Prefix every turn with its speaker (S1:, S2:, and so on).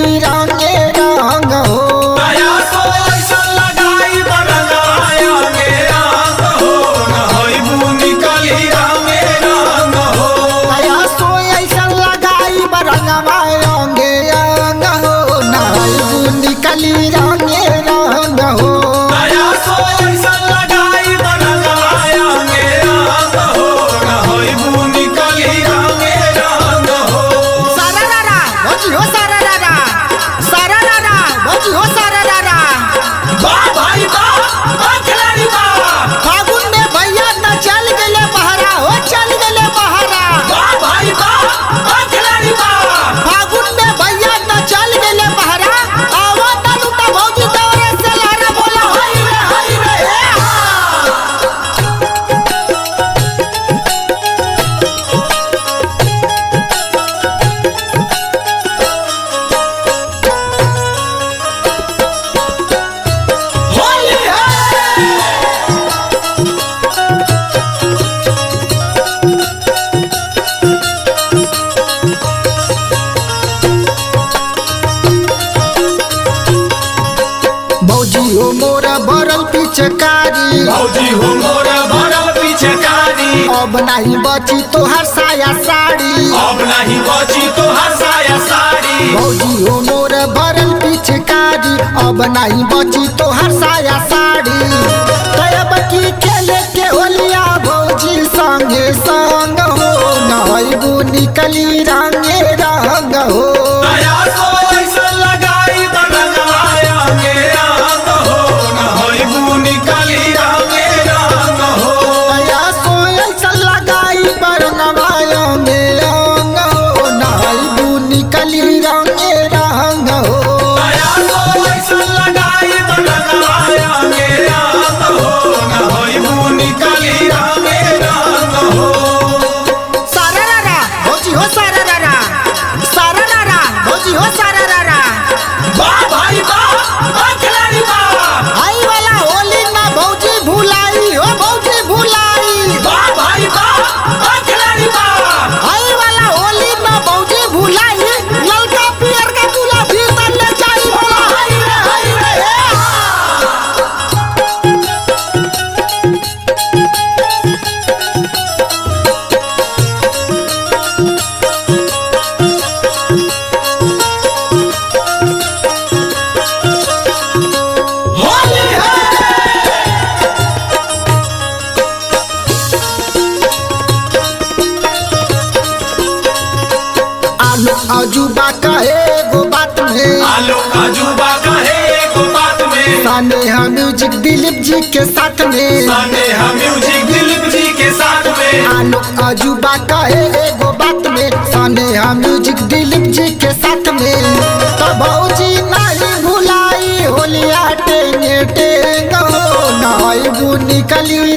S1: निकली रंगे रंग हो। भौजी हो मोरा भरल पिचकारी,
S2: भौजी हो मोरा भरल पिचकारी।
S1: अब नहीं बची तोहर साया साड़ी,
S2: अब नहीं बची तोहर साया साड़ी।
S1: भौजी हो मोरा भरल पिचकारी, अब नहीं बची तोहर साया साड़ी। तब की खेले के होलिया भौजी संगे संग हो, नहबू निकली रंगे रंग हो। अजूबा कहे गो बात में,
S2: आलो अजूबा कहे गो बात में।
S1: स्नेहा म्यूजिक दिलीप जी के साथ में,
S2: स्नेहा म्यूजिक दिलीप जी के साथ में।
S1: आलो अजूबा कहे गो बात में, स्नेहा म्यूजिक दिलीप जी के साथ में। तो भौजी नहीं भुलाई होलिया टेंगे टेंग हो, नहबू निकली